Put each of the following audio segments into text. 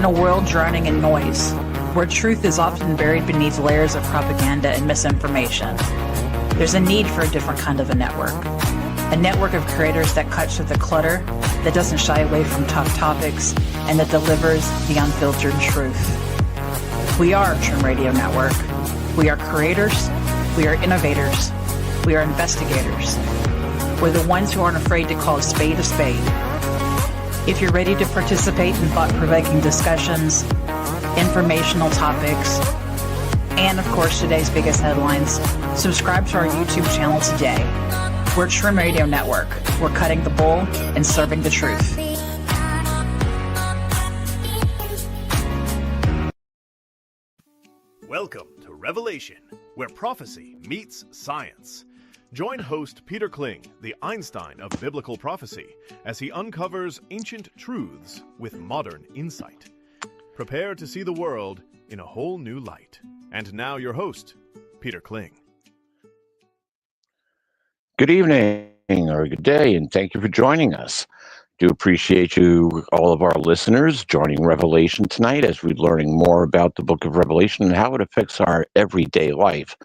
a world drowning in noise, where truth is often buried beneath layers of propaganda and misinformation, there's a need for a different kind of a network of creators that cuts through the clutter, that doesn't shy away from tough topics, and that delivers the unfiltered truth. We are Trim Radio Network. We are creators, we are innovators, we are investigators. We're the ones who aren't afraid to call a spade a spade. If you're ready to participate in thought-provoking discussions, informational topics, and of course today's biggest headlines, subscribe to our YouTube channel today. We're Trim Radio Network. We're cutting the bull and serving the truth. Welcome to Revelation, where prophecy meets science. Join host Peter Kling, the Einstein of Biblical Prophecy, as he uncovers ancient truths with modern insight. Prepare to see the world in a whole new light. And now your host, Peter Kling. Good evening or good day, and thank you for joining us. Do appreciate you, all of our listeners, joining Revelation tonight as we're learning more about the book of Revelation and how it affects our everyday life.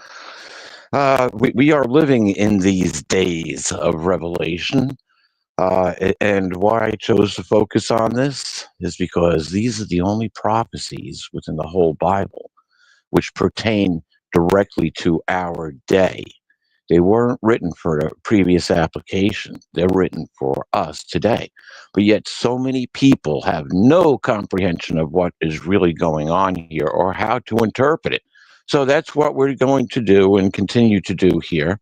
We are living in these days of Revelation, and why I chose to focus on this is because these are the only prophecies within the whole Bible which pertain directly to our day. They weren't written for a previous application. They're written for us today. But yet so many people have no comprehension of what is really going on here or how to interpret it. So that's what we're going to do and continue to do here.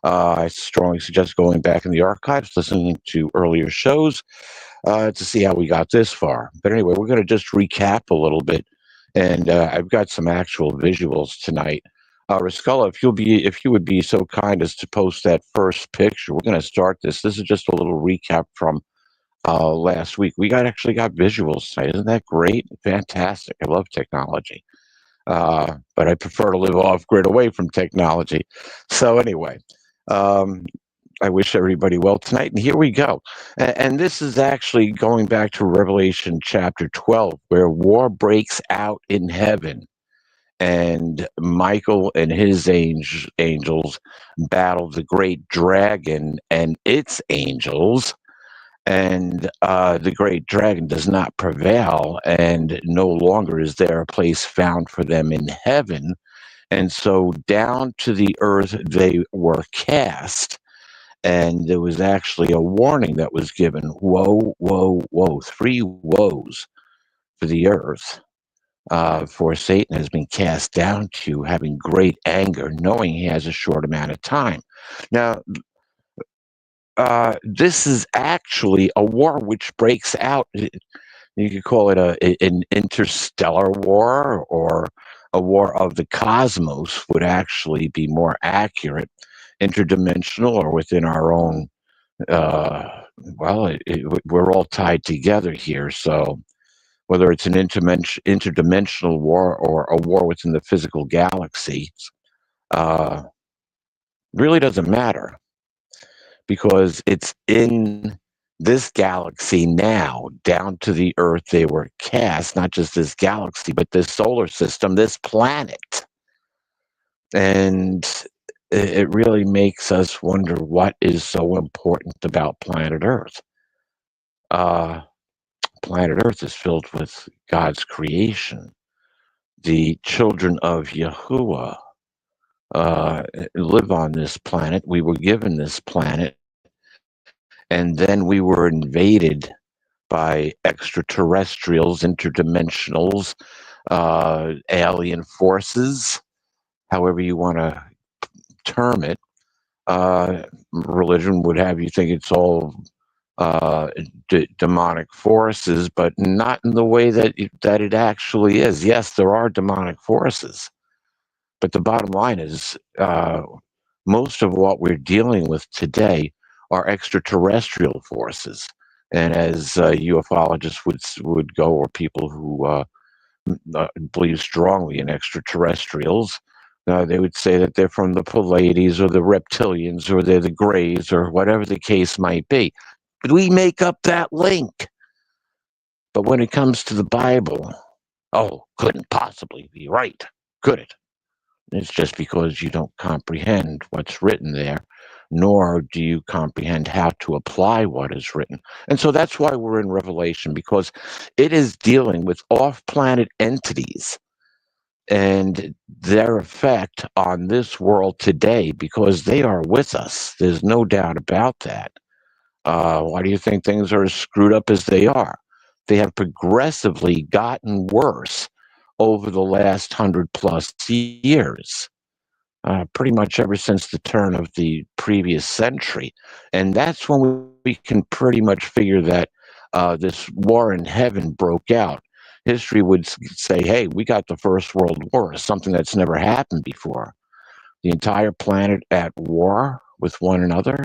I strongly suggest going back in the archives, listening to earlier shows to see how we got this far. But anyway, we're going to just recap a little bit. And I've got some actual visuals tonight. Rascala, if you would be so kind as to post that first picture, we're going to start this. This is just a little recap from last week. We actually got visuals tonight. Isn't that great? Fantastic. I love technology. But I prefer to live off-grid away from technology. So anyway, I wish everybody well tonight. And here we go. And this is actually going back to Revelation chapter 12, where war breaks out in heaven. And Michael and his angels battle the great dragon and its angels. And the great dragon does not prevail, and no longer is there a place found for them in heaven. And so down to the earth they were cast. And there was actually a warning that was given. Woe, woe, woe. 3 woes for the earth. For Satan has been cast down to having great anger, knowing he has a short amount of time. Now, this is actually a war which breaks out. You could call it an interstellar war, or a war of the cosmos would actually be more accurate. Interdimensional, or within our own, we're all tied together here. So whether it's an interdimensional war or a war within the physical galaxy, really doesn't matter, because it's in this galaxy now, down to the earth they were cast, not just this galaxy, but this solar system, this planet. And it really makes us wonder what is so important about planet Earth. Planet Earth is filled with God's creation. The children of Yahuwah live on this planet. We were given this planet, and then we were invaded by extraterrestrials, interdimensionals, alien forces, however you want to term it. Religion would have you think it's all demonic forces, but not in the way that it actually is. Yes, there are demonic forces, but the bottom line is most of what we're dealing with today are extraterrestrial forces. And as ufologists would go, or people who believe strongly in extraterrestrials, they would say that they're from the Pleiades or the reptilians, or they're the Greys, or whatever the case might be. But we make up that link. But when it comes to the Bible, Oh, couldn't possibly be right, could it? It's just because you don't comprehend what's written there, nor do you comprehend how to apply what is written. And so that's why we're in Revelation, because it is dealing with off planet entities and their effect on this world today, because they are with us. There's no doubt about that. Why do you think things are as screwed up as they are? They have progressively gotten worse over the last 100+ years, pretty much ever since the turn of the previous century. And that's when we can pretty much figure that this war in heaven broke out. History would say, hey, we got the First World War, something that's never happened before. The entire planet at war with one another.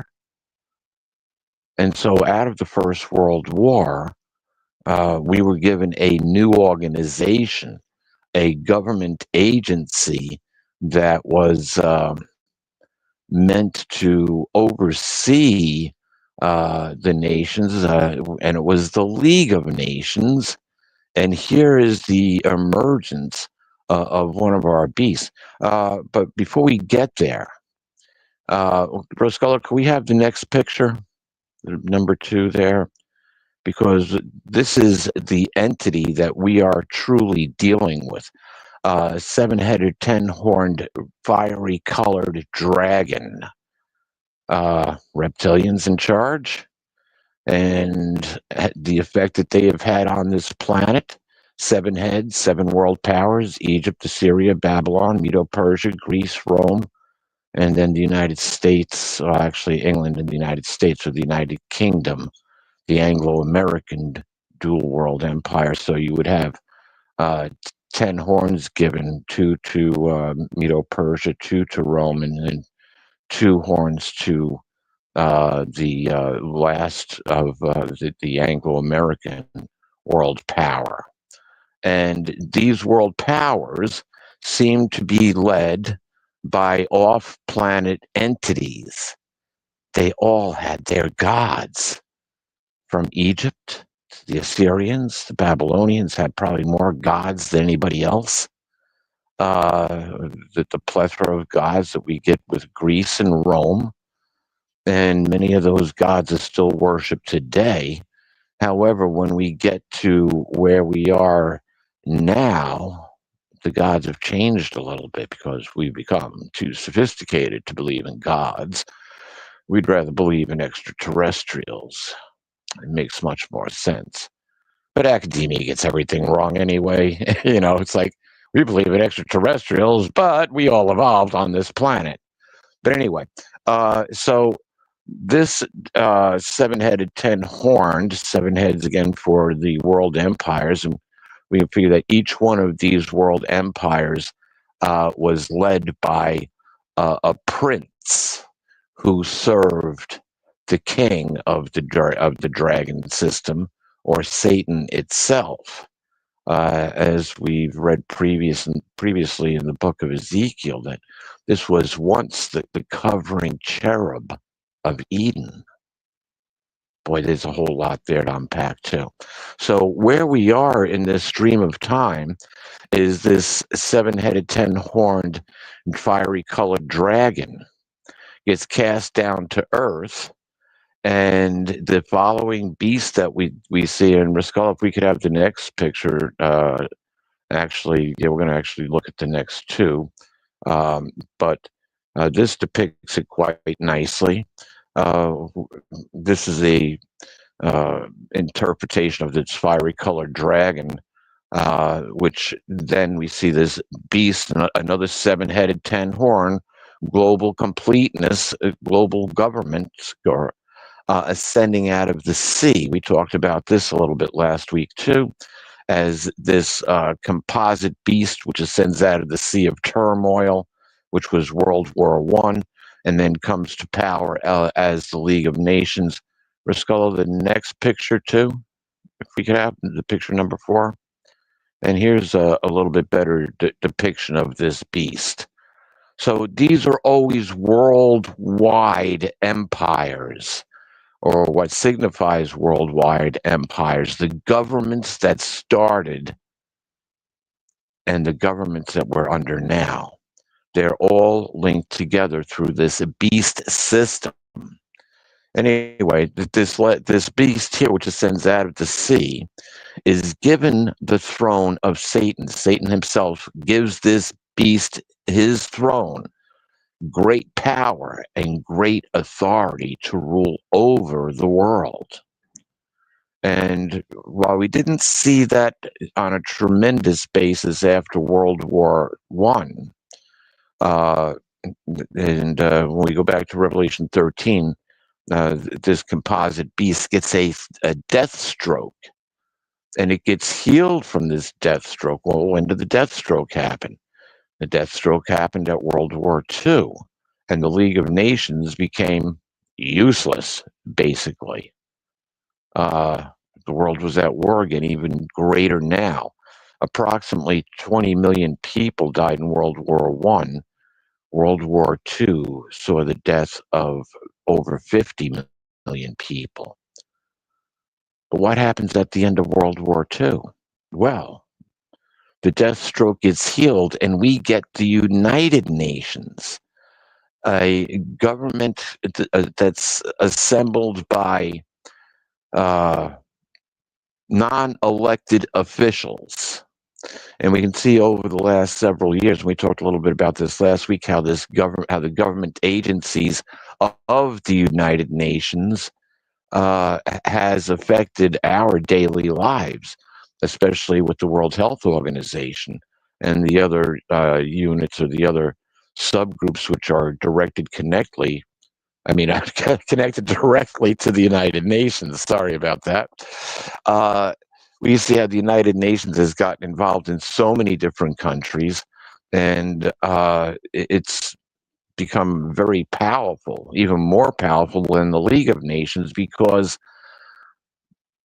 And so out of the First World War, we were given a new organization, a government agency that was meant to oversee the nations, and it was the League of Nations. And here is the emergence of one of our beasts. But before we get there, Rose Scholar, can we have the next picture, number 2 there? Because this is the entity that we are truly dealing with. 7-headed, 10-horned, fiery colored dragon. Reptilians in charge, and the effect that they have had on this planet. 7 heads, 7 world powers: Egypt, Assyria, Babylon, Medo-Persia, Greece, Rome, and then the United States, or actually England and the United States, or the United Kingdom, the Anglo-American dual world empire. So you would have 10 horns given, 2 to Medo-Persia, 2 to Rome, and then 2 horns to the last of the Anglo-American world power. And these world powers seem to be led by off-planet entities. They all had their gods. From Egypt, the Assyrians, the Babylonians had probably more gods than anybody else. The plethora of gods that we get with Greece and Rome, and many of those gods are still worshipped today. However, when we get to where we are now, the gods have changed a little bit because we've become too sophisticated to believe in gods. We'd rather believe in extraterrestrials. It makes much more sense. But academia gets everything wrong anyway. It's like, we believe in extraterrestrials, but we all evolved on this planet. But anyway, so this 7-headed, 10-horned, 7 heads again for the world empires, and we can figure that each one of these world empires was led by a prince who served the king of the dragon system, or Satan itself. As we've read previously in the book of Ezekiel, that this was once the covering cherub of Eden. Boy, there's a whole lot there to unpack too. So where we are in this stream of time is this 7-headed, 10-horned, fiery colored dragon gets cast down to earth. And the following beast that we see, and Rascal, if we could have the next picture, actually, yeah, we're going to actually look at the next 2. But this depicts it quite nicely. This is a interpretation of this fiery colored dragon, which then we see this beast, another 7-headed, 10-horn, global completeness, global government, or ascending out of the sea. We talked about this a little bit last week too, as this composite beast which ascends out of the sea of turmoil, which was World War I, and then comes to power as the League of Nations. Rascolo, the next picture too, if we could have the picture number 4. And here's a little bit better depiction of this beast. So these are always worldwide empires, or what signifies worldwide empires, the governments that started and the governments that we're under now. They're all linked together through this beast system. Anyway, this beast here, which ascends out of the sea, is given the throne of Satan. Satan himself gives this beast his throne, great power and great authority to rule over the world. And while we didn't see that on a tremendous basis after World War One, when we go back to Revelation 13, this composite beast gets a death stroke, and it gets healed from this death stroke. Well, when did the death stroke happen? The death stroke happened at World War II, and the League of Nations became useless, basically. The world was at war again, even greater now. Approximately 20 million people died in World War I. World War II saw the death of over 50 million people. But what happens at the end of World War II? Well, the death stroke is healed, and we get the United Nations, a government that's assembled by non-elected officials. And we can see over the last several years, and we talked a little bit about this last week, how the government agencies of the United Nations has affected our daily lives, especially with the World Health Organization and the other units or the other subgroups which are connected directly to the United Nations. Sorry about that. We see how the United Nations has gotten involved in so many different countries, and it's become very powerful, even more powerful than the League of Nations, because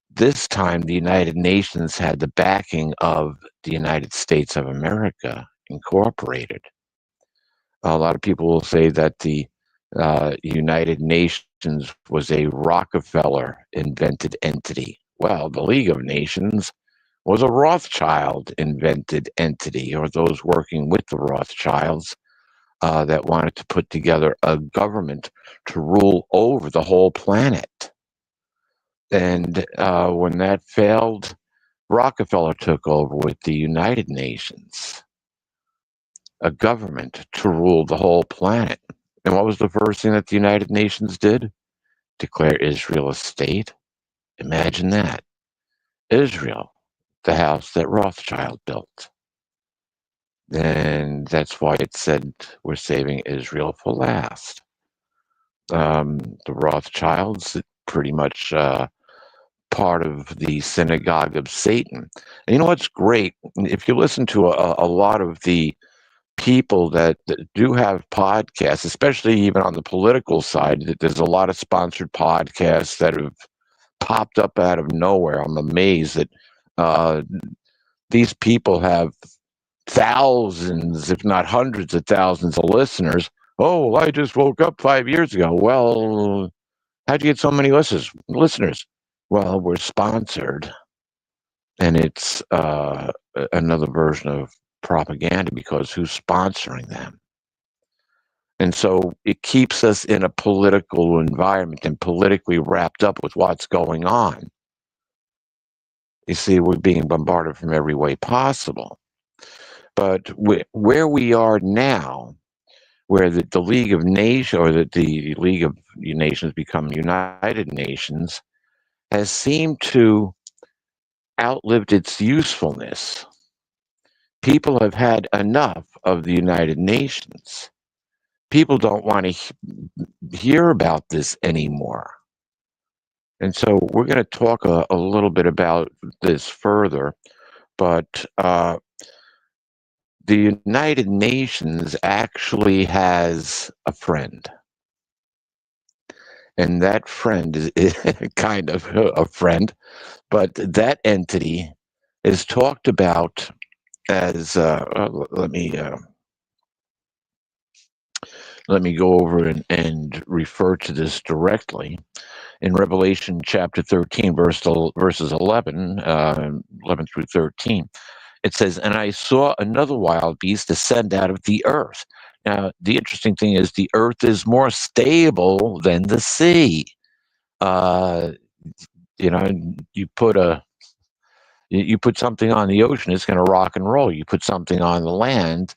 this time the United Nations had the backing of the United States of America Incorporated. A lot of people will say that the United Nations was a Rockefeller-invented entity. Well, the League of Nations was a Rothschild-invented entity, or those working with the Rothschilds that wanted to put together a government to rule over the whole planet. And when that failed, Rockefeller took over with the United Nations, a government to rule the whole planet. And what was the first thing that the United Nations did? Declare Israel a state. Imagine that. Israel, the house that Rothschild built. And that's why it said we're saving Israel for last. The Rothschilds, pretty much part of the synagogue of Satan. And you know what's great? If you listen to a lot of the people that do have podcasts, especially even on the political side, there's a lot of sponsored podcasts that have popped up out of nowhere. I'm amazed that these people have thousands, if not hundreds of thousands of listeners. Oh, I just woke up 5 years ago. Well, how'd you get so many listeners? Well, we're sponsored, and it's another version of propaganda, because who's sponsoring them? And so it keeps us in a political environment and politically wrapped up with what's going on. You see, we're being bombarded from every way possible. But where we are now, where the League of Nations, or that the League of Nations become United Nations, has seemed to outlived its usefulness. People have had enough of the United Nations. People don't want to hear about this anymore. And so we're going to talk a little bit about this further, but the United Nations actually has a friend. And that friend is kind of a friend, but that entity is talked about as, let me go over and refer to this directly. In Revelation chapter 13, verses 11 through 13, It says, and I saw another wild beast descend out of the earth. Now, the interesting thing is the earth is more stable than the sea. Uh, you know, you put something on the ocean, it's going to rock and roll. You put something on the land,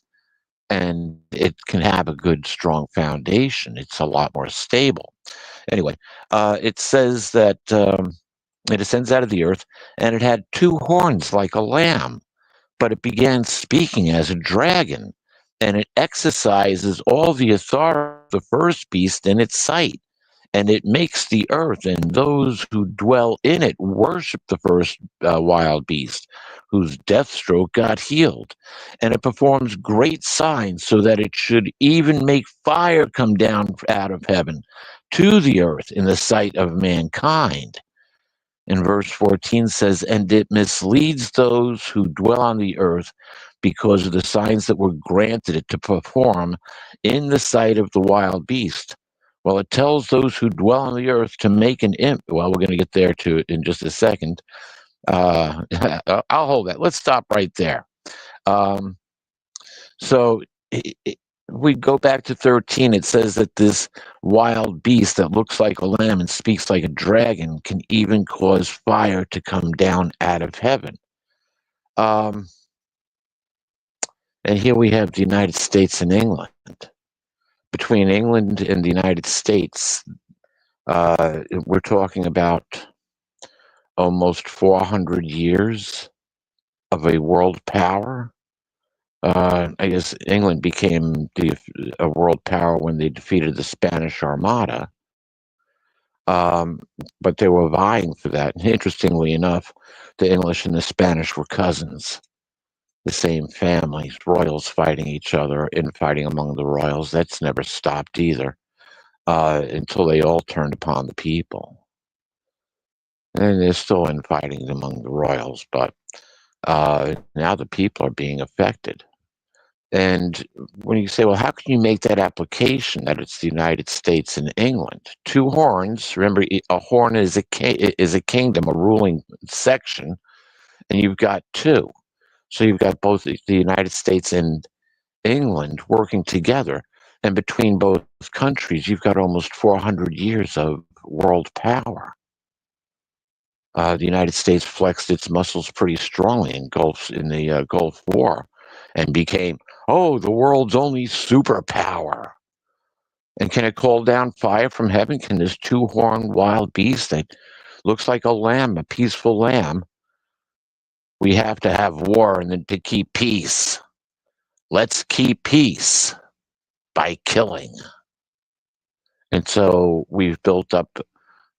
and it can have a good, strong foundation. It's a lot more stable. Anyway, it says that it descends out of the earth, and it had two horns like a lamb, but it began speaking as a dragon, and it exercises all the authority of the first beast in its sight. And it makes the earth and those who dwell in it worship the first wild beast, whose death stroke got healed. And it performs great signs so that it should even make fire come down out of heaven to the earth in the sight of mankind. And verse 14 says, and it misleads those who dwell on the earth because of the signs that were granted it to perform in the sight of the wild beast. Well, it tells those who dwell on the earth to make an imp. Well, we're going to get there to it in just a second. I'll hold that. Let's stop right there. So we go back to 13. It says that this wild beast that looks like a lamb and speaks like a dragon can even cause fire to come down out of heaven. And here we have the United States and England. Between England and the United States, we're talking about almost 400 years of a world power. I guess England became a world power when they defeated the Spanish Armada, but they were vying for that. And interestingly enough, the English and the Spanish were cousins. The same families, royals fighting each other, infighting among the royals. That's never stopped either until they all turned upon the people. And there's still infighting among the royals, but now the people are being affected. And when you say, well, how can you make that application that it's the United States and England? Two horns, remember, a horn is a kingdom, a ruling section, and you've got two. So you've got both the United States and England working together. And between both countries, you've got almost 400 years of world power. The United States flexed its muscles pretty strongly in the Gulf War and became, the world's only superpower. And can it call down fire from heaven? Can this two-horned wild beast that looks like a lamb, a peaceful lamb, we have to have war and then to keep peace. Let's keep peace by killing. And so we've built up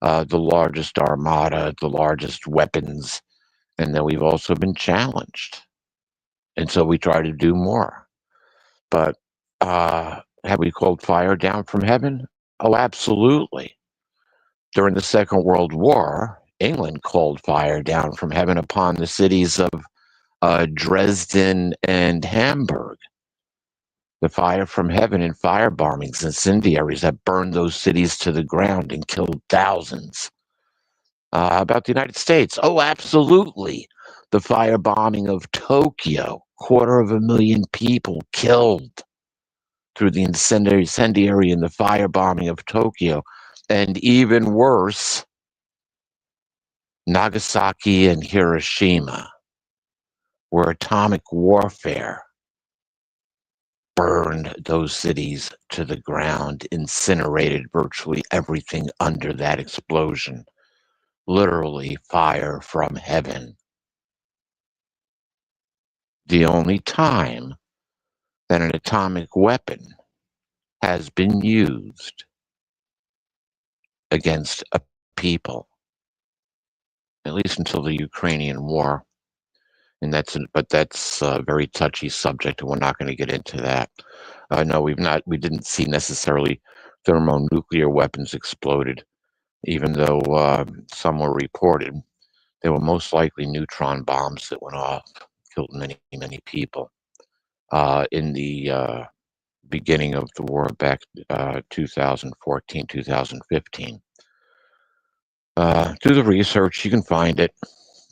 the largest armada, the largest weapons, and then we've also been challenged. And so we try to do more. But have we called fire down from heaven? Oh, absolutely. During the Second World War, England called fire down from heaven upon the cities of Dresden and Hamburg. The fire from heaven and fire bombings, incendiaries that burned those cities to the ground and killed thousands. About the United States? Oh, absolutely. The fire bombing of Tokyo, 250,000 people killed through the incendiary and the fire bombing of Tokyo. And even worse, Nagasaki and Hiroshima, where atomic warfare burned those cities to the ground, incinerated virtually everything under that explosion. Literally fire from heaven. The only time that an atomic weapon has been used against a people, at least until the Ukrainian war. And that's a very touchy subject, and we're not going to get into that. No, we didn't see necessarily thermonuclear weapons exploded, even though some were reported. They were most likely neutron bombs that went off, killed many, many people. In the beginning of the war back 2014, 2015. Do the research, you can find it.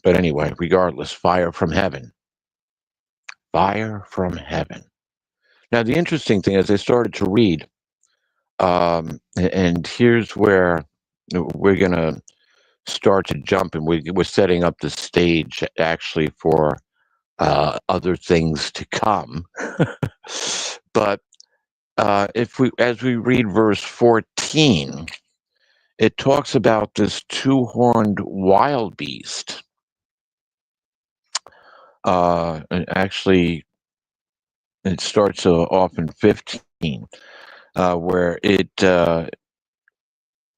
But anyway, regardless, fire from heaven. fire from heaven. Now, the interesting thing is I started to read, and here's where we're going to start to jump, and we're setting up the stage actually for other things to come. But as we read verse 14, it talks about this two-horned wild beast. And actually, it starts off in 15, where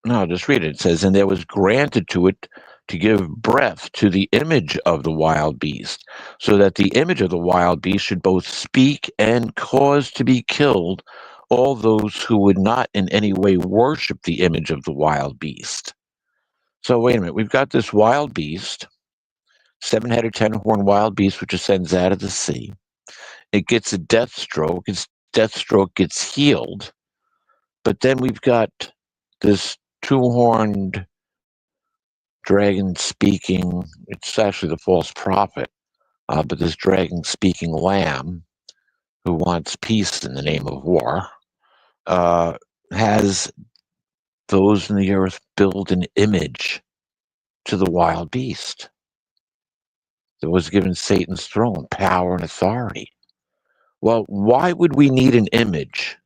no, just read it. It says, "And there was granted to it to give breath to the image of the wild beast, so that the image of the wild beast should both speak and cause to be killed all those who would not in any way worship the image of the wild beast." So wait a minute. We've got this wild beast, seven-headed, 10-horned wild beast, which ascends out of the sea. It gets a death stroke. Its death stroke gets healed. But then we've got this two-horned dragon speaking, it's actually the false prophet, but this dragon speaking lamb who wants peace in the name of war, has those in the earth build an image to the wild beast that was given Satan's throne, power and authority. Well, why would we need an image?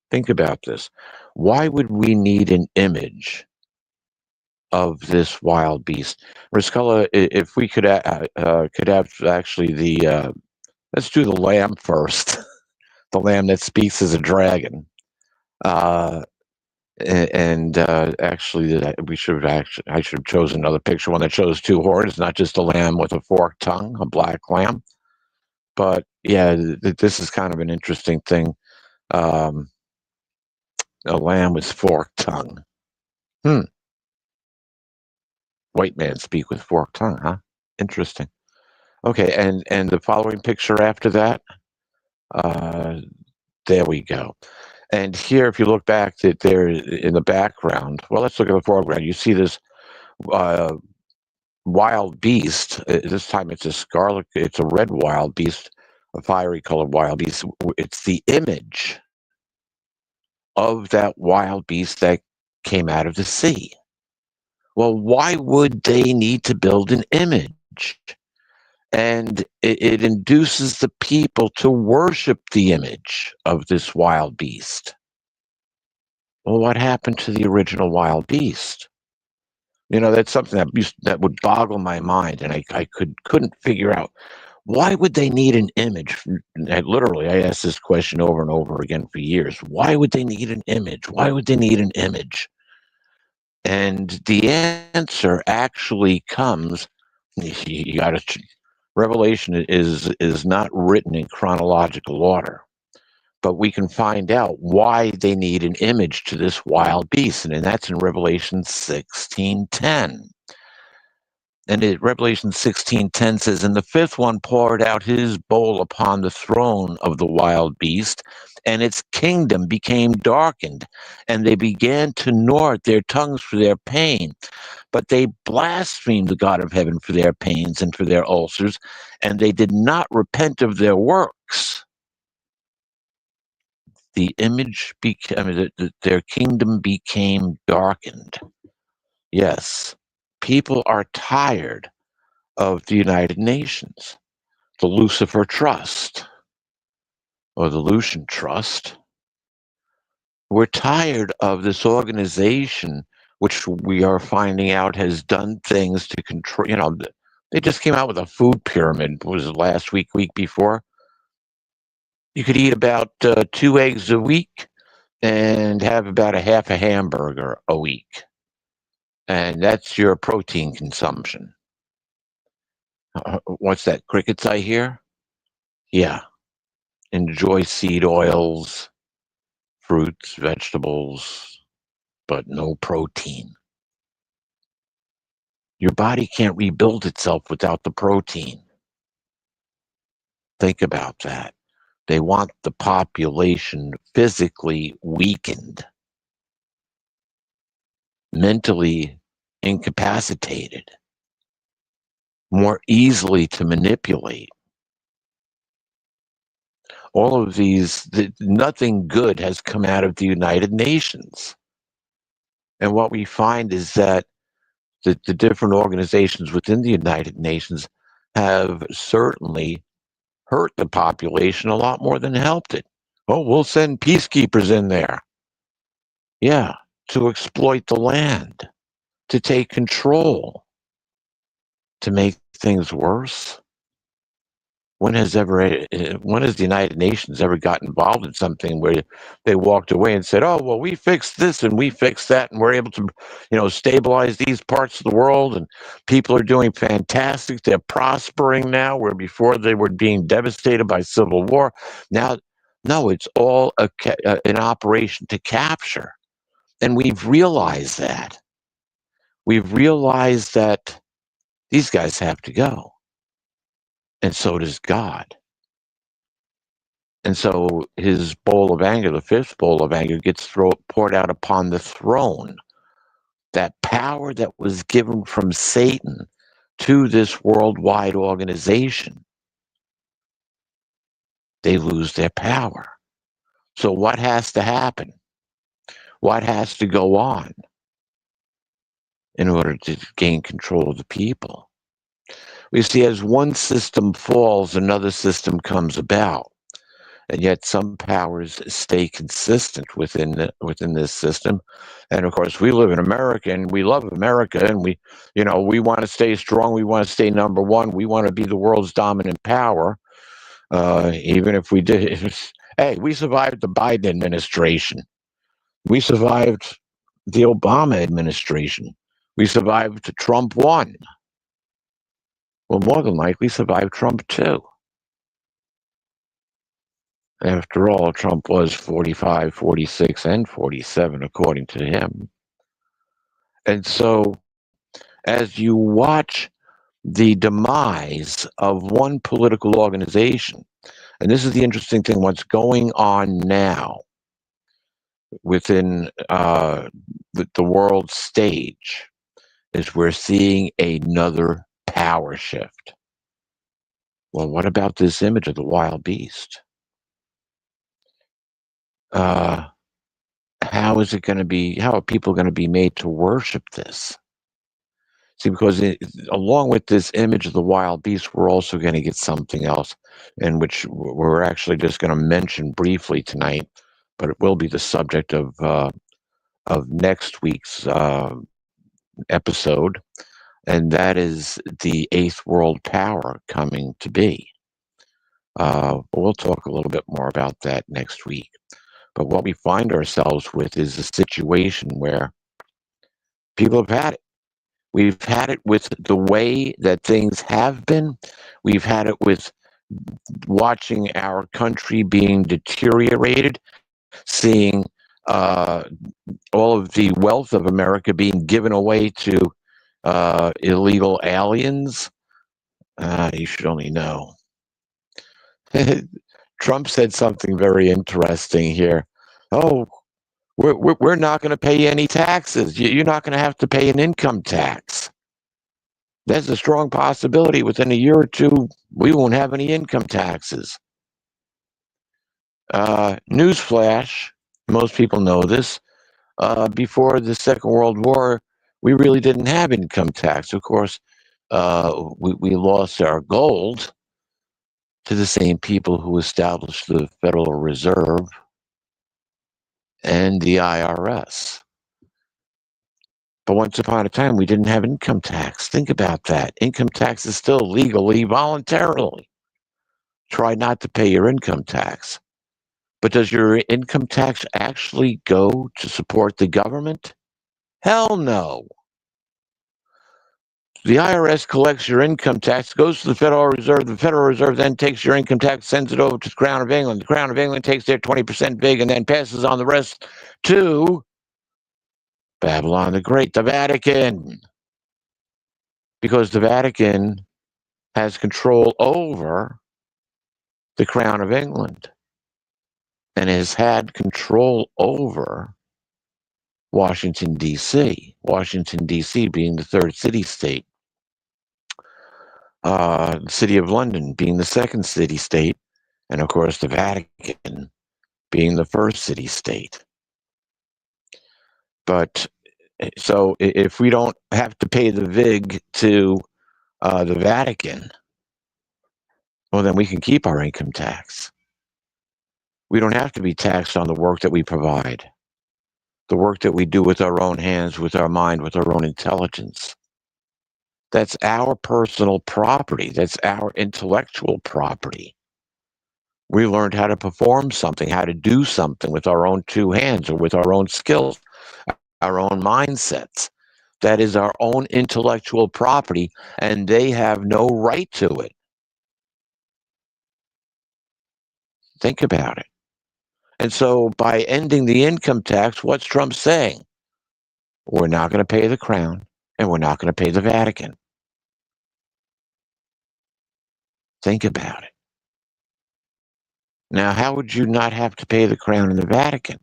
Think about this. Why would we need an image of this wild beast? Riscola, if we could have actually let's do the lamb first, the lamb that speaks as a dragon. Actually, I should have chosen another picture, one that shows two horns, not just a lamb with a forked tongue, a black lamb. But yeah, this is kind of an interesting thing. A lamb with forked tongue. White man speak with forked tongue, huh? Interesting. Okay, and the following picture after that, there we go. And here, if you look back, that there in the background. Well, let's look at the foreground. You see this wild beast. This time, it's a red wild beast, a fiery colored wild beast. It's the image of that wild beast that came out of the sea. Well, why would they need to build an image? And it induces the people to worship the image of this wild beast. Well, what happened to the original wild beast? You know, that's something that would boggle my mind, and I couldn't figure out why would they need an image. I asked this question over and over again for years. Why would they need an image? Why would they need an image? And the answer actually comes. You got to. Revelation is not written in chronological order, but we can find out why they need an image to this wild beast, and that's in Revelation 16:10. And Revelation 16:10 says, "And the fifth one poured out his bowl upon the throne of the wild beast, and its kingdom became darkened, and they began to gnaw at their tongues for their pain. But they blasphemed the God of heaven for their pains and for their ulcers, and they did not repent of their works." The image their kingdom became darkened. Yes, people are tired of the United Nations, the Lucifer Trust, or the Lucian Trust. We're tired of this organization, which we are finding out has done things to control. You know, they just came out with a food pyramid. Was it last week, week before? You could eat about 2 eggs a week and have about a half a hamburger a week. And that's your protein consumption. What's that? Crickets I hear? Yeah. Enjoy seed oils, fruits, vegetables, but no protein. Your body can't rebuild itself without the protein. Think about that. They want the population physically weakened, mentally incapacitated, more easily to manipulate. all of these, nothing good has come out of the United Nations. And what we find is that the different organizations within the United Nations have certainly hurt the population a lot more than helped it. Oh, we'll send peacekeepers in there. Yeah, to exploit the land, to take control, to make things worse. When has the United Nations ever got involved in something where they walked away and said, "Oh, well, we fixed this and we fixed that, and we're able to, stabilize these parts of the world, and people are doing fantastic. They're prospering now, where before they were being devastated by civil war. Now, no, it's all an operation to capture, and we've realized that. We've realized that these guys have to go, and so does God." And so his bowl of anger, the fifth bowl of anger, gets poured out upon the throne. That power that was given from Satan to this worldwide organization, they lose their power. So what has to happen? What has to go on in order to gain control of the people? We see as one system falls, another system comes about. And yet some powers stay consistent within this system. And of course, we live in America, and we love America, and we want to stay strong. We want to stay number one. We want to be the world's dominant power. Even if we did, hey, we survived the Biden administration. We survived the Obama administration. We survived Trump 1. Well, more than likely survived Trump 2. After all, Trump was 45, 46, and 47, according to him. And so, as you watch the demise of one political organization, and this is the interesting thing, what's going on now within the world stage is we're seeing another power shift. Well, what about this image of the wild beast? How is it going to be? How are people going to be made to worship this? See, because along with this image of the wild beast, we're also going to get something else, in which we're actually just going to mention briefly tonight, but it will be the subject of next week's episode, and that is the eighth world power coming to be. We'll talk a little bit more about that next week. But what we find ourselves with is a situation where people have had it. We've had it with the way that things have been. We've had it with watching our country being deteriorated, seeing all of the wealth of America being given away to illegal aliens. You should only know. Trump said something very interesting here. Oh, we're not going to pay any taxes. You're not going to have to pay an income tax. There's a strong possibility within a year or two we won't have any income taxes. Newsflash, most people know this, before the Second World War, we really didn't have income tax. Of course, we lost our gold to the same people who established the Federal Reserve and the IRS. But once upon a time, we didn't have income tax. Think about that. Income tax is still legally, voluntarily. Try not to pay your income tax. But does your income tax actually go to support the government? Hell no. The IRS collects your income tax, goes to the Federal Reserve. The Federal Reserve then takes your income tax, sends it over to the Crown of England. The Crown of England takes their 20% big and then passes on the rest to Babylon the Great, the Vatican. Because the Vatican has control over the Crown of England and has had control over Washington, D.C., Washington, D.C. being the third city-state. The City of London being the second city-state, And of course, the Vatican being the first city-state. But so if we don't have to pay the VIG to the Vatican, well, then we can keep our income tax. We don't have to be taxed on the work that we provide, the work that we do with our own hands, with our mind, with our own intelligence. That's our personal property. That's our intellectual property. We learned how to perform something, how to do something with our own two hands or with our own skills, our own mindsets. That is our own intellectual property, and they have no right to it. Think about it. And so by ending the income tax, what's Trump saying? We're not going to pay the Crown, and we're not going to pay the Vatican. Think about it. Now, how would you not have to pay the Crown and the Vatican?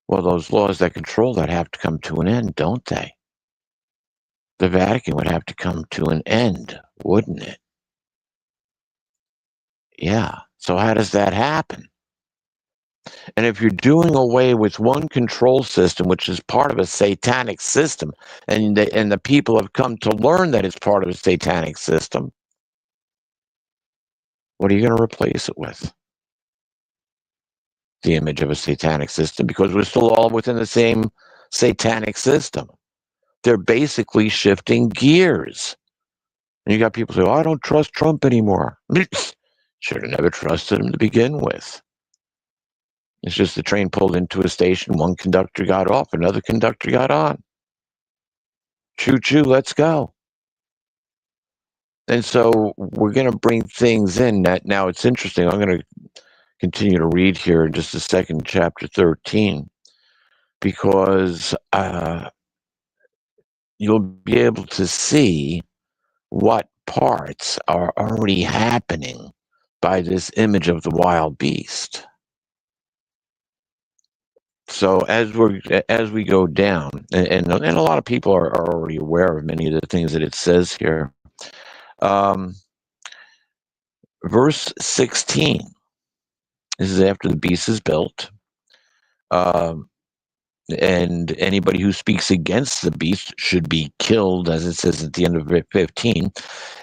Well, those laws that control that have to come to an end, don't they? The Vatican would have to come to an end, wouldn't it? Yeah. So how does that happen? And if you're doing away with one control system, which is part of a satanic system, and the people have come to learn that it's part of a satanic system, what are you going to replace it with? The image of a satanic system, because we're still all within the same satanic system. They're basically shifting gears. And you got people say, oh, I don't trust Trump anymore. Should have never trusted him to begin with. It's just the train pulled into a station, one conductor got off, another conductor got on. Choo-choo, let's go. And so we're going to bring things in that now it's interesting. I'm going to continue to read here in just a second, chapter 13, because you'll be able to see what parts are already happening by this image of the wild beast. So as we go down, and a lot of people are already aware of many of the things that it says here. Verse 16. This is after the beast is built. And anybody who speaks against the beast should be killed, as it says at the end of 15.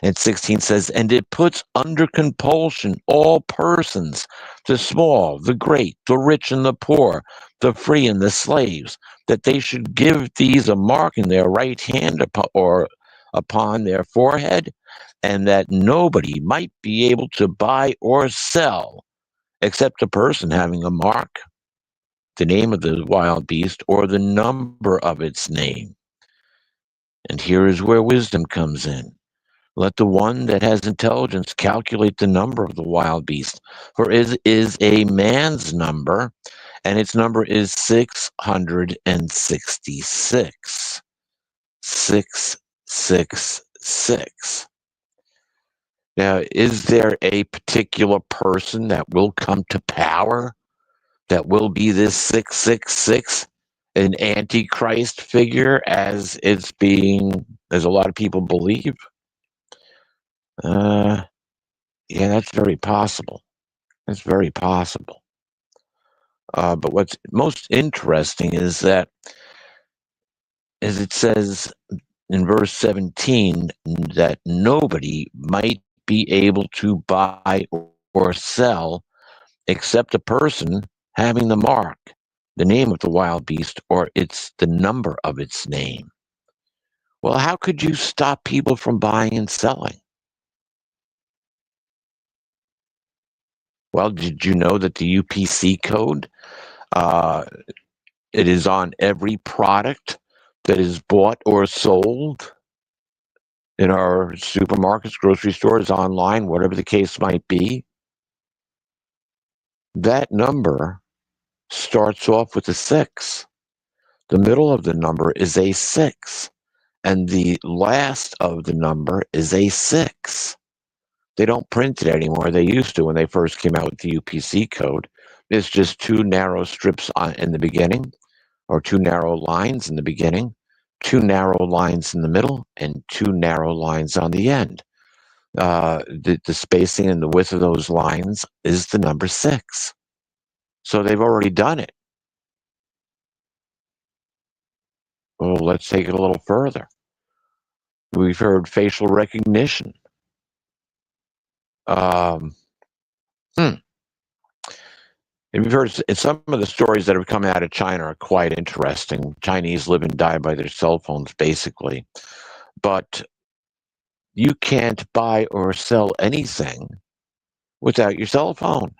And 16 says, and it puts under compulsion all persons, the small, the great, the rich and the poor, the free and the slaves, that they should give these a mark in their right hand or upon their forehead, and that nobody might be able to buy or sell except a person having a mark, the name of the wild beast, or the number of its name. And here is where wisdom comes in. Let the one that has intelligence calculate the number of the wild beast, for it is a man's number, and its number is 666. 666. Now, is there a particular person that will come to power that will be this 666, an antichrist figure, as a lot of people believe? Yeah, that's very possible. That's very possible. But what's most interesting is that, as it says in verse 17, that nobody might be able to buy or sell except a person having the mark, the name of the wild beast, or the number of its name. Well, how could you stop people from buying and selling? Well, did you know that the UPC code, it is on every product that is bought or sold in our supermarkets, grocery stores, online, whatever the case might be? That number starts off with a 6. The middle of the number is a 6, and the last of the number is a 6. They don't print it anymore. They used to when they first came out with the UPC code. It's just 2 narrow strips in the beginning, or 2 narrow lines in the beginning, 2 narrow lines in the middle, and 2 narrow lines on the end. the spacing and the width of those lines is the number 6. So they've already done it. Well, let's take it a little further. We've heard facial recognition. And we've heard some of the stories that have come out of China are quite interesting. Chinese live and die by their cell phones, basically. But you can't buy or sell anything without your cell phone.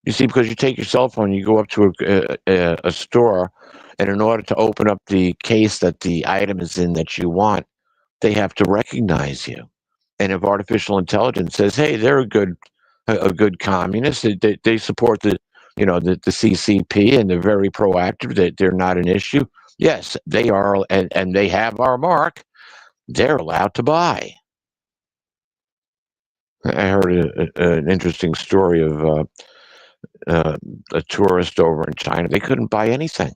You see, because you take your cell phone, you go up to a store, and in order to open up the case that the item is in that you want, they have to recognize you. And if artificial intelligence says, "Hey, they're a good communist. They support the CCP, and they're very proactive. They're not an issue." Yes, they are, and they have our mark. They're allowed to buy. I heard an interesting story of a tourist over in China. They couldn't buy anything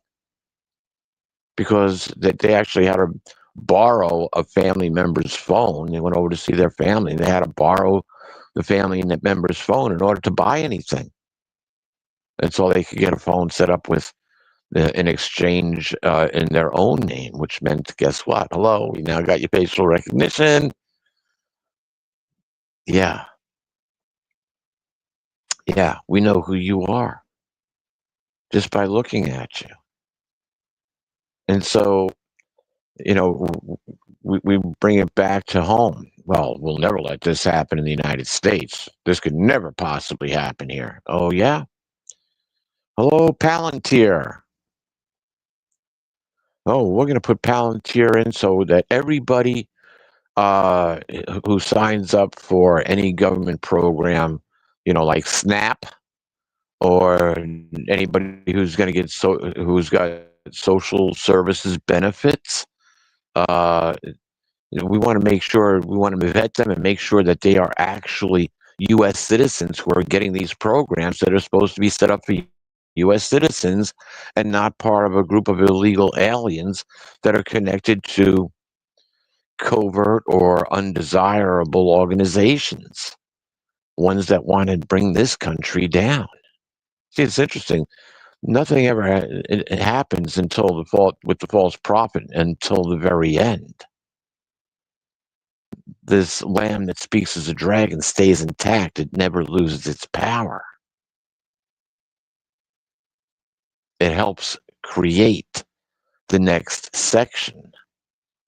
because they actually had to borrow a family member's phone. They went over to see their family. They had to borrow the family member's phone in order to buy anything. And so they could get a phone set up with an exchange in their own name, which meant, guess what? Hello, we now got your facial recognition. Yeah. Yeah, we know who you are just by looking at you. And so, we bring it back to home. Well, we'll never let this happen in the United States. This could never possibly happen here. Oh, yeah? Hello, Palantir. Oh, we're going to put Palantir in so that everybody who signs up for any government program, like SNAP, or anybody who's going to get who's got social services benefits, we want to vet them and make sure that they are actually U.S. citizens who are getting these programs that are supposed to be set up for U.S. citizens and not part of a group of illegal aliens that are connected to covert or undesirable organizations, ones that want to bring this country down. See, it's interesting. Nothing ever it happens until with the false prophet until the very end. This lamb that speaks as a dragon stays intact. It never loses its power. It helps create the next section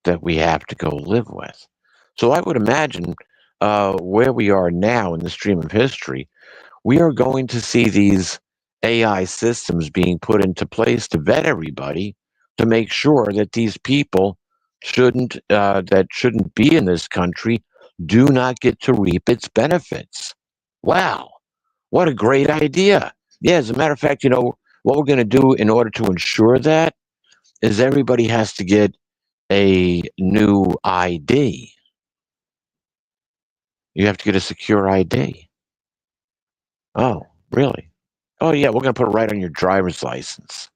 that we have to go live with. So I would imagine where we are now in the stream of history, we are going to see these AI systems being put into place to vet everybody to make sure that these people that shouldn't be in this country do not get to reap its benefits. Wow, what a great idea. Yeah, as a matter of fact, what we're going to do in order to ensure that is everybody has to get a new ID. You have to get a secure ID. Oh, really? Oh, yeah, we're going to put it right on your driver's license.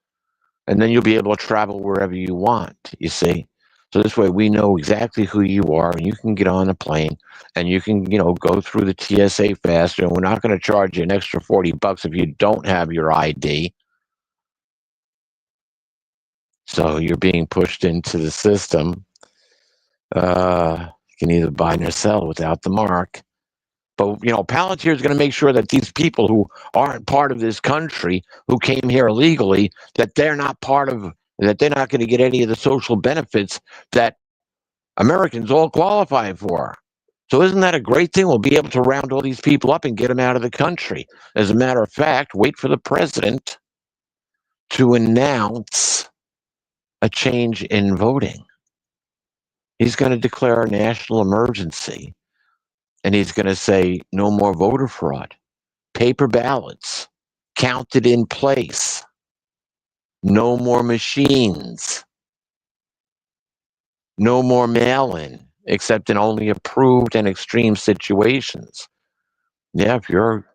And then you'll be able to travel wherever you want, you see? So this way we know exactly who you are, and you can get on a plane, and you can, go through the TSA faster, and we're not going to charge you an extra $40 if you don't have your ID. So you're being pushed into the system. You can either buy nor sell without the mark. But, Palantir is going to make sure that these people who aren't part of this country, who came here illegally, that they're not that they're not going to get any of the social benefits that Americans all qualify for. So isn't that a great thing? We'll be able to round all these people up and get them out of the country. As a matter of fact, wait for the president to announce a change in voting. He's going to declare a national emergency. And he's going to say, no more voter fraud, paper ballots, counted in place, no more machines, no more mail-in, except in only approved and extreme situations. Yeah, if you're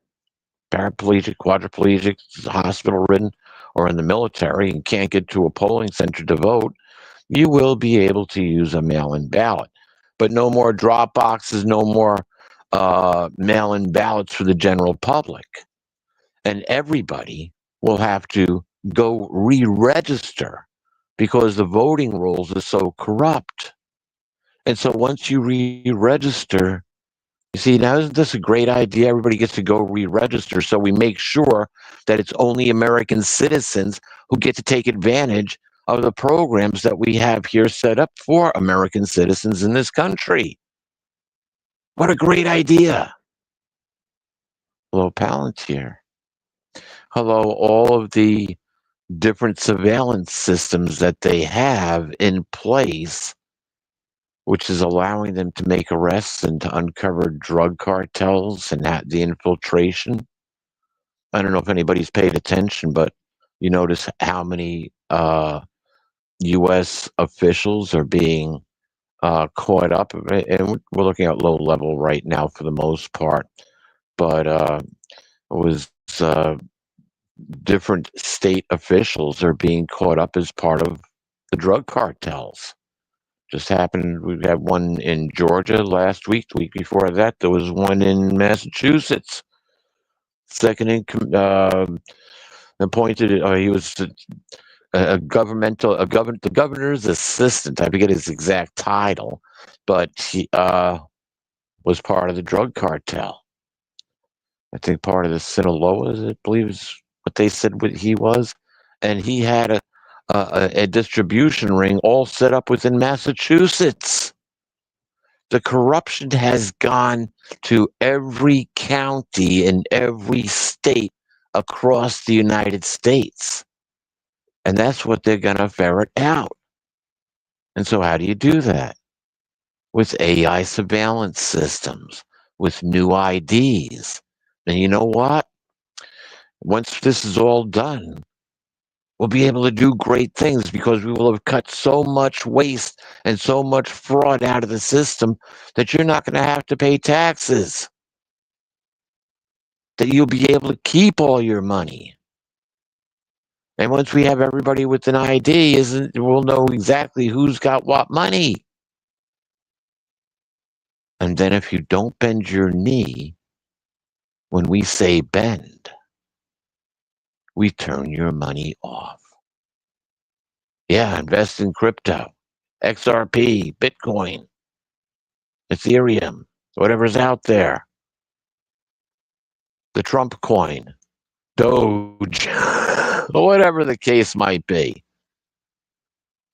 paraplegic, quadriplegic, hospital-ridden, or in the military and can't get to a polling center to vote, you will be able to use a mail-in ballot. but no more drop boxes, no more mail-in ballots for the general public. And everybody will have to go re-register because the voting rolls are so corrupt. And so once you re-register, you see, now isn't this a great idea? Everybody gets to go re-register, so we make sure that it's only American citizens who get to take advantage of the programs that we have here set up for American citizens in this country. What a great idea. Hello, Palantir. Hello, all of the different surveillance systems that they have in place, which is allowing them to make arrests and to uncover drug cartels and the infiltration. I don't know if anybody's paid attention, but you notice how many U.S. officials are being caught up, and we're looking at low level right now for the most part, but it was different state officials are being caught up as part of the drug cartels. Just happened, we had one in Georgia last week. The week before that, there was one in Massachusetts. Second in appointed, he was the governor's assistant. I forget his exact title, but he was part of the drug cartel. I think part of the Sinaloa, I believe is what they said he was. And he had a distribution ring all set up within Massachusetts. The corruption has gone to every county in every state across the United States. And that's what they're going to ferret out. And so how do you do that? With AI surveillance systems, with new IDs. And you know what? Once this is all done, we'll be able to do great things because we will have cut so much waste and so much fraud out of the system that you're not going to have to pay taxes. That you'll be able to keep all your money. And once we have everybody with an ID, we'll know exactly who's got what money. And then if you don't bend your knee, when we say bend, we turn your money off. Yeah, invest in crypto, XRP, Bitcoin, Ethereum, whatever's out there. The Trump coin, Doge, whatever the case might be.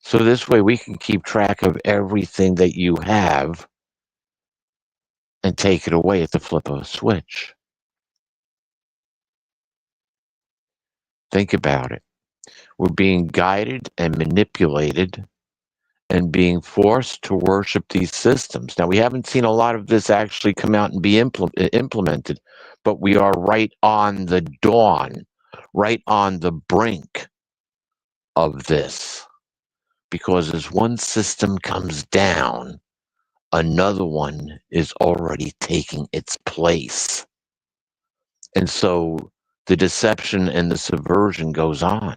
So this way we can keep track of everything that you have and take it away at the flip of a switch. Think about it. We're being guided and manipulated and being forced to worship these systems. Now, we haven't seen a lot of this actually come out and be implemented, but we are right on the dawn, right on the brink of this. Because as one system comes down, another one is already taking its place. And so the deception and the subversion goes on.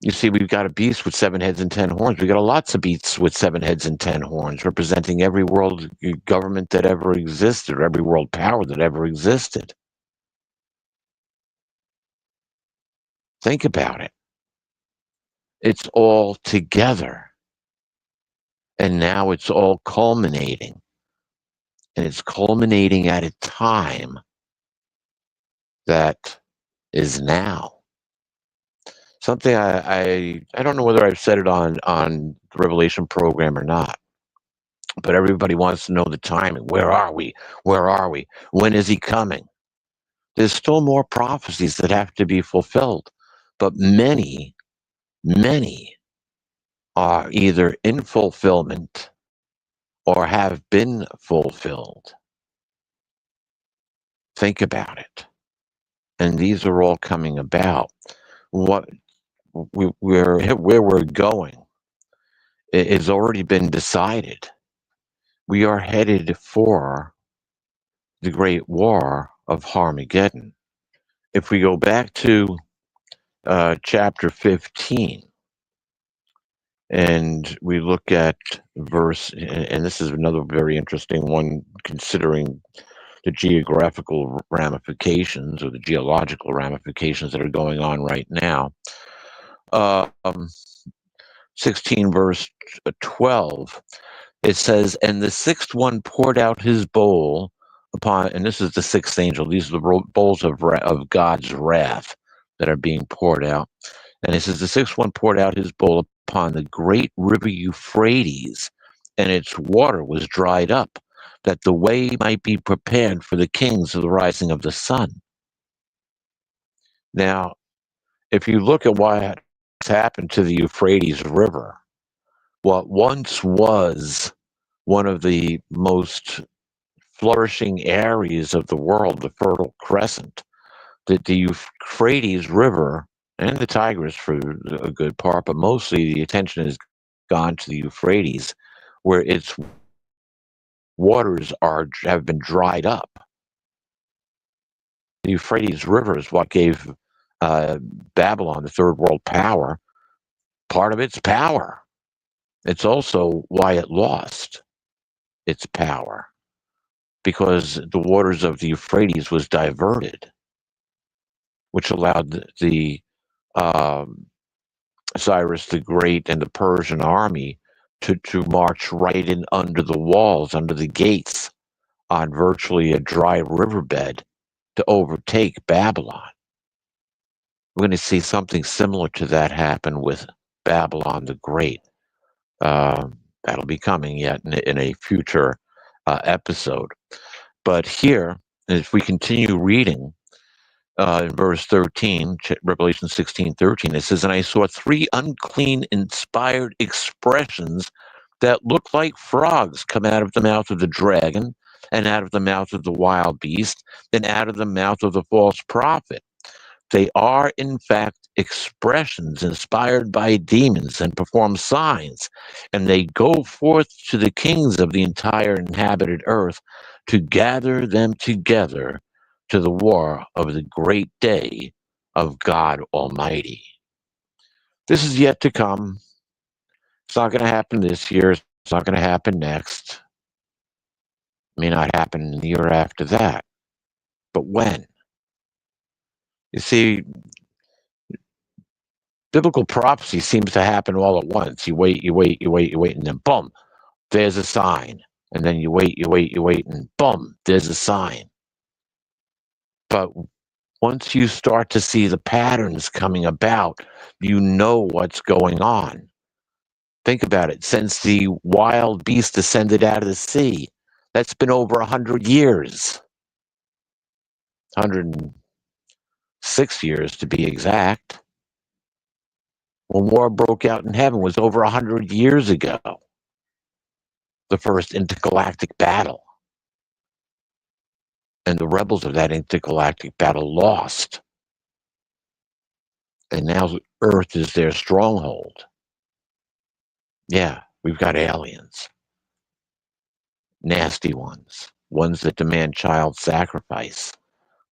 You see, we've got a beast with 7 heads and 10 horns. We've got lots of beasts with 7 heads and 10 horns, representing every world government that ever existed, or every world power that ever existed. Think about it. It's all together. And now it's all culminating. And it's culminating at a time that is now. Something I don't know whether I've said it on the Revelation program or not, but everybody wants to know the timing. Where are we? Where are we? When is he coming? There's still more prophecies that have to be fulfilled, but many are either in fulfillment or have been fulfilled. Think about it. And these are all coming about. Where we're going has already been decided. We are headed for the Great War of Armageddon. If we go back to chapter 15, And we look at verse, and this is another very interesting one, considering the geographical ramifications or the geological ramifications that are going on right now. Um, 16 verse 12, it says, and the sixth one poured out his bowl upon, and this is the sixth angel. These are the bowls of God's wrath that are being poured out. And it says, the sixth one poured out his bowl upon the great river Euphrates, and its water was dried up, that the way might be prepared for the kings of the rising of the sun. Now, if you look at what's happened to the Euphrates River, what once was one of the most flourishing areas of the world, the Fertile Crescent, the Euphrates River and the Tigris for a good part, but mostly the attention has gone to the Euphrates, where its waters have been dried up. The Euphrates River is what gave Babylon, the third world power, part of its power. It's also why it lost its power, because the waters of the Euphrates was diverted, which allowed the Cyrus the Great and the Persian army to march right in under the walls, under the gates, on virtually a dry riverbed to overtake Babylon. We're going to see something similar to that happen with Babylon the Great. That'll be coming yet in a future episode. But here, if we continue reading in verse 13, Revelation 16:13, it says, and I saw three unclean, inspired expressions that looked like frogs come out of the mouth of the dragon, and out of the mouth of the wild beast, and out of the mouth of the false prophet. They are, in fact, expressions inspired by demons and perform signs, and they go forth to the kings of the entire inhabited earth to gather them together to the war of the great day of God Almighty. This is yet to come. It's not going to happen this year. It's not going to happen next. It may not happen the year after that. But when? You see, biblical prophecy seems to happen all at once. You wait, and then boom, there's a sign. And then you wait, and boom, there's a sign. But once you start to see the patterns coming about, you know what's going on. Think about it. Since the wild beast descended out of the sea, that's been over 100 years. 106 years to be exact. When war broke out in heaven was over 100 years ago. The first intergalactic battle. And the rebels of that intergalactic battle lost. And now Earth is their stronghold. Yeah, we've got aliens. Nasty ones. Ones that demand child sacrifice.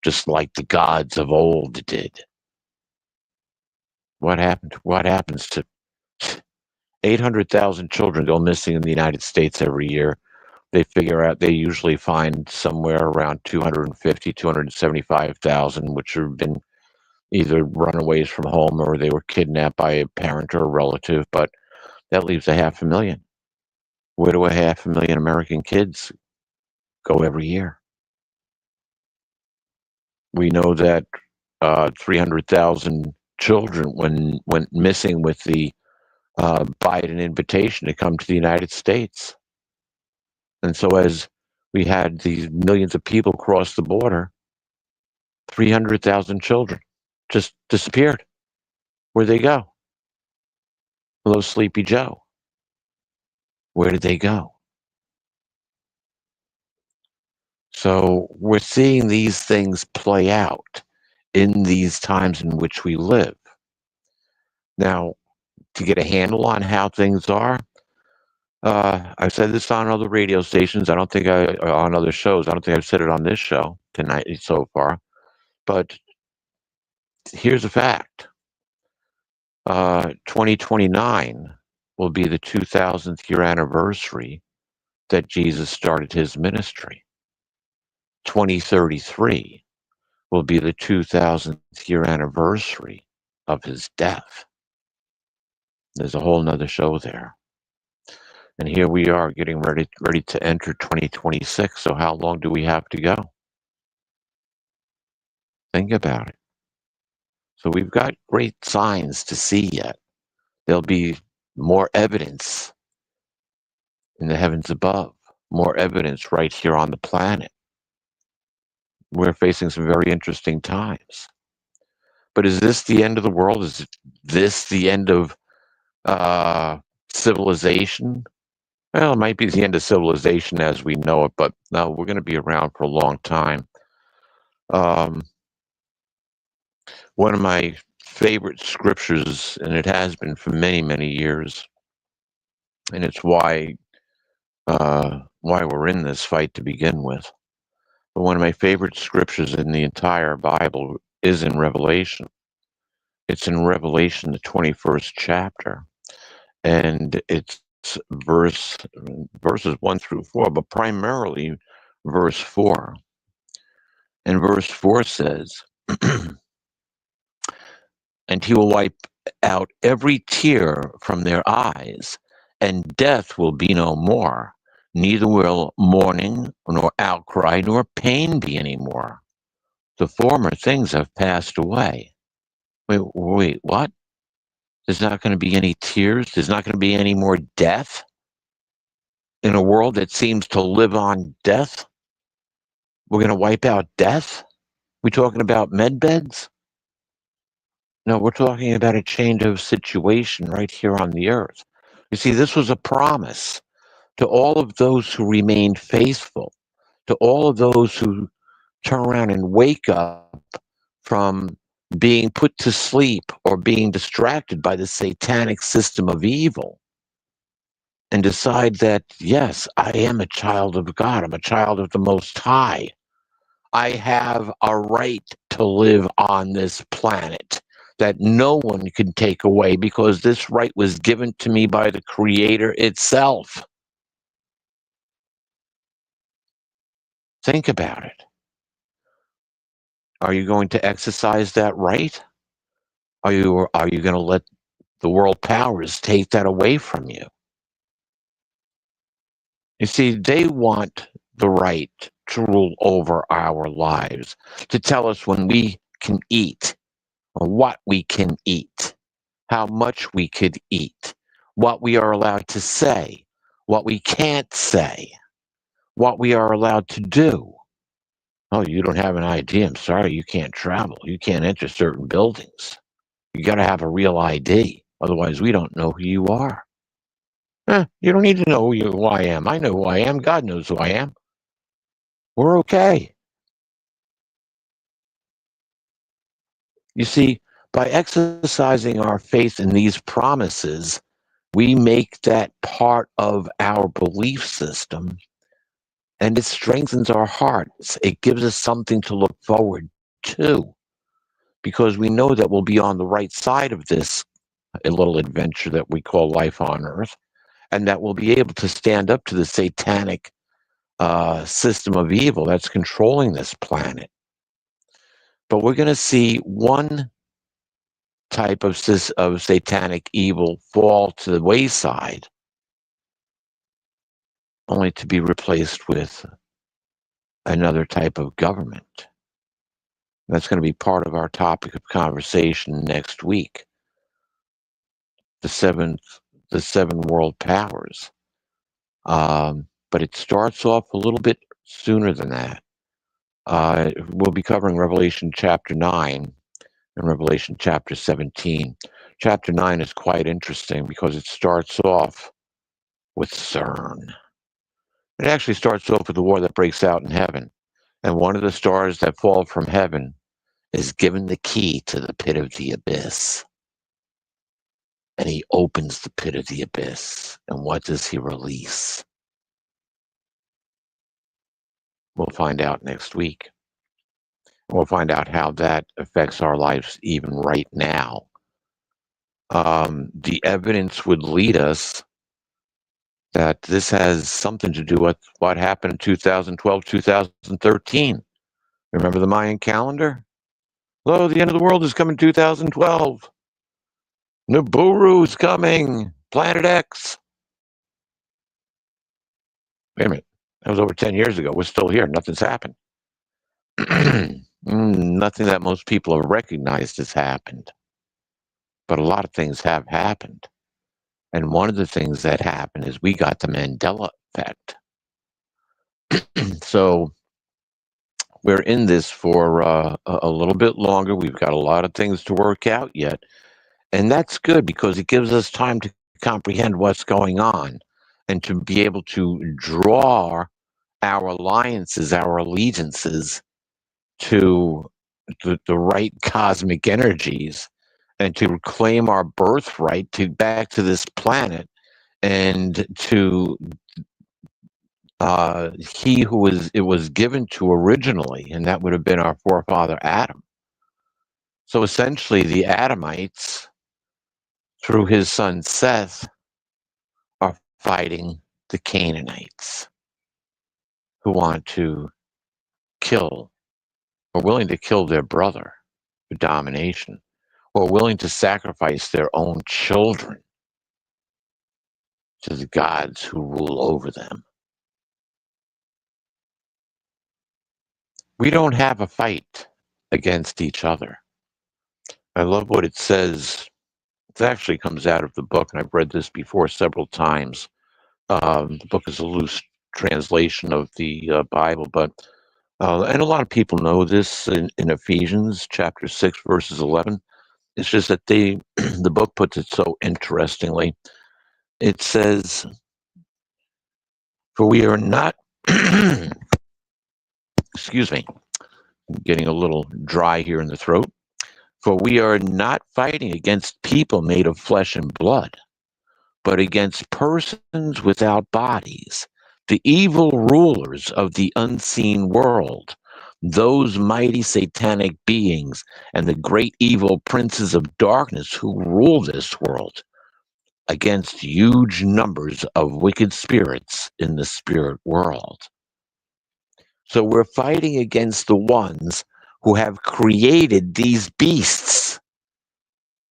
Just like the gods of old did. What happens to 800,000 children go missing in the United States every year? They usually find somewhere around 250, 275,000, which have been either runaways from home or they were kidnapped by a parent or a relative, but that leaves 500,000. Where do 500,000 American kids go every year? We know that 300,000 children went missing with the Biden invitation to come to the United States. And so as we had these millions of people cross the border, 300,000 children just disappeared. Where'd they go? Hello, Sleepy Joe. Where did they go? So we're seeing these things play out in these times in which we live. Now, to get a handle on how things are, I've said this on other radio stations. I don't think on other shows. I don't think I've said it on this show tonight so far. But here's a fact. 2029 will be the 2000th year anniversary that Jesus started his ministry. 2033 will be the 2000th year anniversary of his death. There's a whole nother show there. And here we are getting ready to enter 2026. So how long do we have to go? Think about it. So we've got great signs to see yet. There'll be more evidence in the heavens above, more evidence right here on the planet. We're facing some very interesting times. But is this the end of the world? Is this the end of civilization? Well, it might be the end of civilization as we know it, but no, we're going to be around for a long time. One of my favorite scriptures, and it has been for many, many years, and it's why we're in this fight to begin with. But one of my favorite scriptures in the entire Bible is in Revelation. It's in Revelation, the 21st chapter, and it's verses 1 through 4, but primarily verse 4. And verse 4 says, and he will wipe out every tear from their eyes, and death will be no more. Neither will mourning, nor outcry, nor pain be any more. The former things have passed away. Wait, what? There's not going to be any tears? There's not going to be any more death? In a world that seems to live on death? We're going to wipe out death? We talking about med beds? No, we're talking about a change of situation right here on the earth. You see, this was a promise to all of those who remained faithful, to all of those who turn around and wake up from being put to sleep or being distracted by the satanic system of evil and decide that, yes, I am a child of God. I'm a child of the Most High. I have a right to live on this planet that no one can take away because this right was given to me by the Creator itself. Think about it. Are you going to exercise that right? Are you going to let the world powers take that away from you? You see, they want the right to rule over our lives, to tell us when we can eat, or what we can eat, how much we could eat, what we are allowed to say, what we can't say, what we are allowed to do. Oh, you don't have an ID. I'm sorry, you can't travel. You can't enter certain buildings. You got to have a real ID. Otherwise, we don't know who you are. You don't need to know who I am. I know who I am. God knows who I am. We're okay. You see, by exercising our faith in these promises, we make that part of our belief system, and it strengthens our hearts. It gives us something to look forward to, because we know that we'll be on the right side of this little adventure that we call life on Earth, and that we'll be able to stand up to the satanic system of evil that's controlling this planet. But we're going to see one type of satanic evil fall to the wayside, only to be replaced with another type of government. That's going to be part of our topic of conversation next week. The seven world powers. But it starts off a little bit sooner than that. We'll be covering Revelation chapter 9 and Revelation chapter 17. Chapter 9 is quite interesting because it starts off with CERN. It actually starts off with the war that breaks out in heaven. And one of the stars that fall from heaven is given the key to the pit of the abyss. And he opens the pit of the abyss. And what does he release? We'll find out next week. We'll find out how that affects our lives even right now. the evidence would lead us that this has something to do with what happened in 2012, 2013. Remember the Mayan calendar? Oh, the end of the world is coming 2012. Nibiru's coming. Planet X. Wait a minute. That was over 10 years ago. We're still here. Nothing's happened. Nothing that most people have recognized has happened. But a lot of things have happened. And one of the things that happened is we got the Mandela effect. So we're in this for a little bit longer. We've got a lot of things to work out yet. And that's good because it gives us time to comprehend what's going on and to be able to draw our alliances, our allegiances to the right cosmic energies and to reclaim our birthright back to this planet and to he who it was given to originally, and that would have been our forefather Adam. So essentially the Adamites, through his son Seth, are fighting the Canaanites who want to kill, or willing to kill their brother for domination, or willing to sacrifice their own children to the gods who rule over them. We don't have a fight against each other. I love what it says. It actually comes out of the book, and I've read this before several times. The book is a loose translation of the Bible, but and a lot of people know this in Ephesians chapter 6, verses 11. It's just that the book puts it so interestingly. It says, "For we are not," excuse me, I'm getting a little dry here in the throat. "For we are not fighting against people made of flesh and blood, but against persons without bodies, the evil rulers of the unseen world, those mighty satanic beings and the great evil princes of darkness who rule this world, against huge numbers of wicked spirits in the spirit world." So we're fighting against the ones who have created these beasts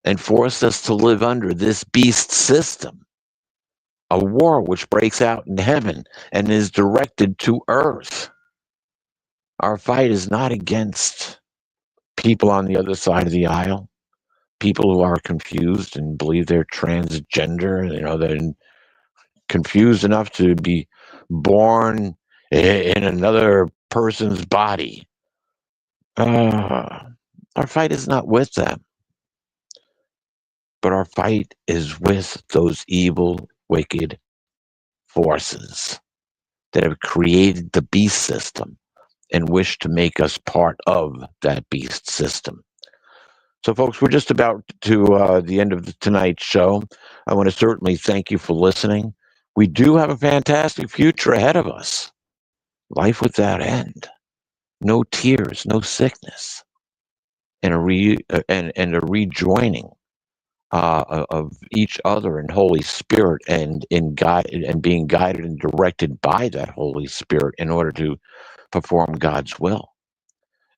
and forced us to live under this beast system. A war which breaks out in heaven and is directed to earth. Our fight is not against people on the other side of the aisle, people who are confused and believe they're transgender, they're confused enough to be born in another person's body. Our fight is not with them, but our fight is with those evil, wicked forces that have created the beast system and wish to make us part of that beast system. So, folks, we're just about to the end of tonight's show. I want to certainly thank you for listening. We do have a fantastic future ahead of us. Life without end. No tears, no sickness, and a rejoining of each other in Holy Spirit and being guided and directed by that Holy Spirit in order to perform God's will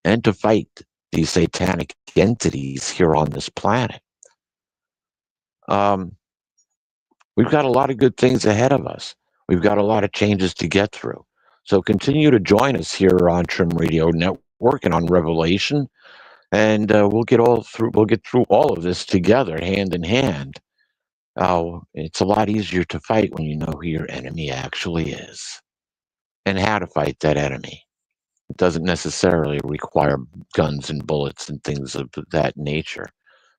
and to fight these satanic entities here on this planet. We've got a lot of good things ahead of us. We've got a lot of changes to get through. So continue to join us here on Trim Radio Network and on Revelation, and we'll get through all of this together, hand in hand. It's a lot easier to fight when you know who your enemy actually is and how to fight that enemy. It doesn't necessarily require guns and bullets and things of that nature,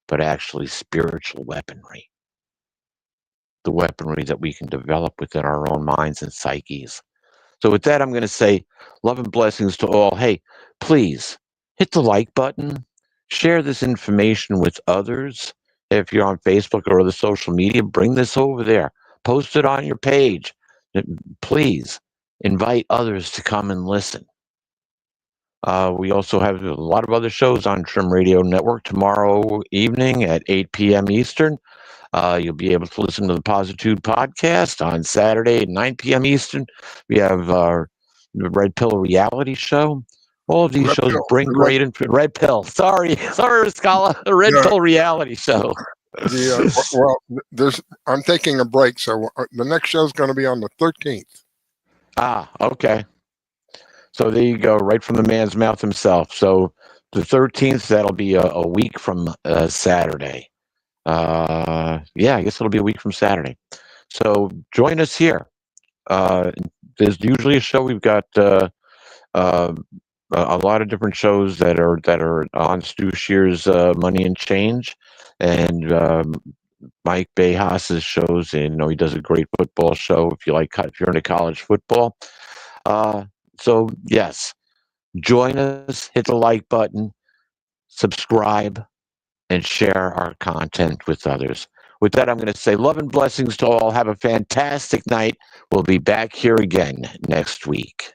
but actually spiritual weaponry. The weaponry that we can develop within our own minds and psyches. So with that, I'm going to say love and blessings to all. Hey, please hit the like button. Share this information with others. If you're on Facebook or other social media, bring this over there. Post it on your page. Please invite others to come and listen. We also have a lot of other shows on Trim Radio Network tomorrow evening at 8 p.m. Eastern. You'll be able to listen to the Positude podcast on Saturday at 9 p.m. Eastern. We have our Red Pill reality show. All of these Red shows Pill. bring great Red Pill. Sorry, Scala. The Red Yeah. Pill reality show. I'm taking a break, so the next show is going to be on the 13th. Ah, okay. So there you go, right from the man's mouth himself. So the 13th, that'll be a week from Saturday. I guess it'll be a week from Saturday. So join us here. There's usually a show. We've got a lot of different shows that are on Stu Shear's Money and Change, and Mike Behas's shows. And he does a great football show. If you're into college football. So yes, join us, hit the like button, subscribe, and share our content with others. With that, I'm going to say love and blessings to all. Have a fantastic night. We'll be back here again next week.